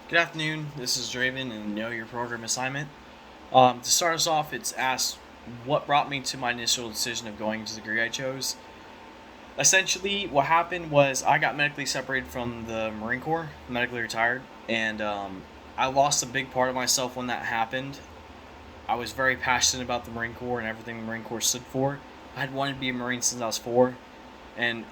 Good afternoon, this is Draven and Know Your Program Assignment. To start us off, it's asked what brought me to my initial decision of going to the degree I chose. Essentially, what happened was I got medically separated from the Marine Corps, medically retired, and I lost a big part of myself when that happened. I was very passionate about the Marine Corps and everything the Marine Corps stood for. I had wanted to be a Marine since I was 4, and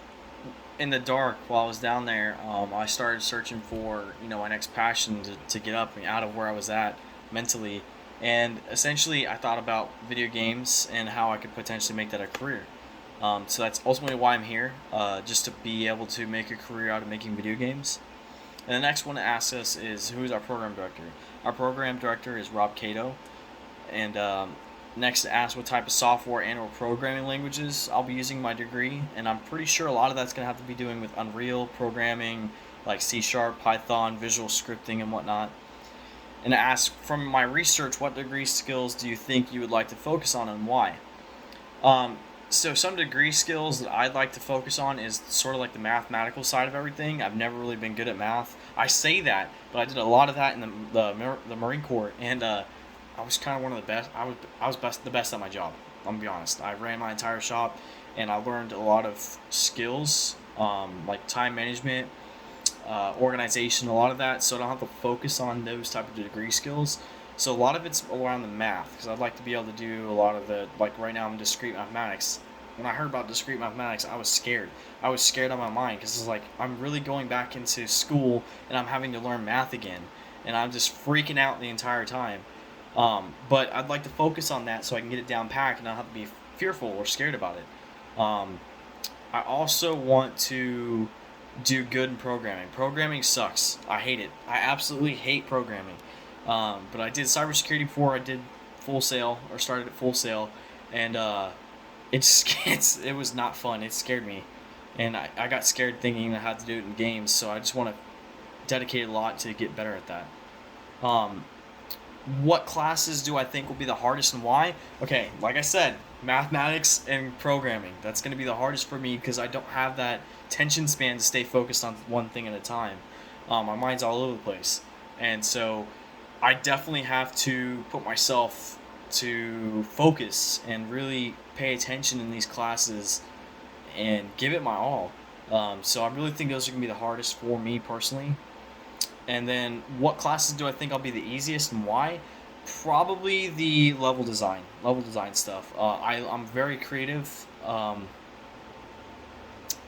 in the dark while I was down there, I started searching for my next passion to get up and out of where I was at mentally, and essentially I thought about video games and how I could potentially make that a career. So that's ultimately why I'm here, just to be able to make a career out of making video games. And the next one to ask us is who is our program director. Our program director is Rob Cato, and next to ask what type of software and or programming languages I'll be using in my degree, and I'm pretty sure a lot of that's going to have to be doing with Unreal programming, like C Sharp, Python, visual scripting, and whatnot. And to ask from my research, what degree skills do you think you would like to focus on and why? Um, so some degree skills that I'd like to focus on is sort of like the mathematical side of everything. I've never really been good at math. I say that, but I did a lot of that in the Marine Corps, and I was kind of one of the best. I was the best at my job. I'm gonna be honest. I ran my entire shop, and I learned a lot of skills, like time management, organization, a lot of that. So I don't have to focus on those type of degree skills. So a lot of it's around the math because I'd like to be able to do a lot of the, like right now I'm discrete mathematics. When I heard about discrete mathematics, I was scared. I was scared on my mind because it's like I'm really going back into school and I'm having to learn math again, and I'm just freaking out the entire time. But I'd like to focus on that so I can get it down packed and not have to be fearful or scared about it. I also want to do good in programming. Programming sucks. I hate it. I absolutely hate programming. But I did cybersecurity before I did Full Sail or started at Full Sail, and it was not fun. It scared me, and I got scared thinking I had to do it in games. So I just want to dedicate a lot to get better at that. Um, what classes do I think will be the hardest and why? Okay, like I said, mathematics and programming. That's going to be the hardest for me because I don't have that attention span to stay focused on one thing at a time. My mind's all over the place. And so I definitely have to put myself to focus and really pay attention in these classes and give it my all. So I really think those are going to be the hardest for me personally. And then what classes do I think I'll be the easiest and why? Probably the level design stuff. I'm very creative, about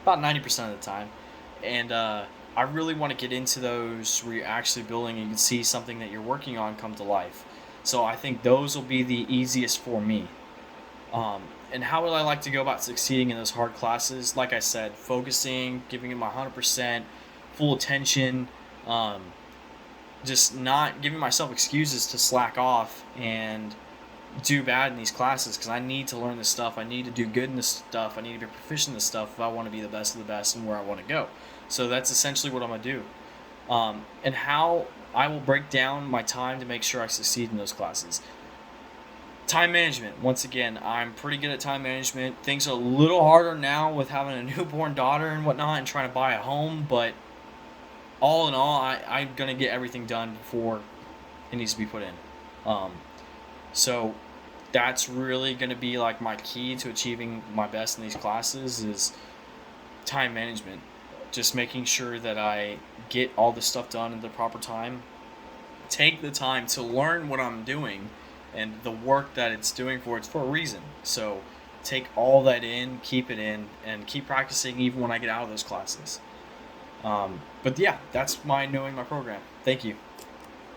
90% of the time, and I really want to get into those where you're actually building and you can see something that you're working on come to life. So I think those will be the easiest for me. And how would I like to go about succeeding in those hard classes? Like I said, focusing, giving it my 100%, full attention, um, just not giving myself excuses to slack off and do bad in these classes because I need to learn this stuff. I need to do good in this stuff. I need to be proficient in this stuff if I want to be the best of the best and where I want to go. So that's essentially what I'm going to do. And how I will break down my time to make sure I succeed in those classes. Time management. Once again, I'm pretty good at time management. Things are a little harder now with having a newborn daughter and whatnot and trying to buy a home, but all in all, I'm going to get everything done before it needs to be put in. Um, so that's really going to be like my key to achieving my best in these classes is time management. Just making sure that I get all this stuff done in the proper time. Take the time to learn what I'm doing and the work that it's for a reason. So take all that in, keep it in, and keep practicing even when I get out of those classes. But yeah, that's my knowing my program. Thank you.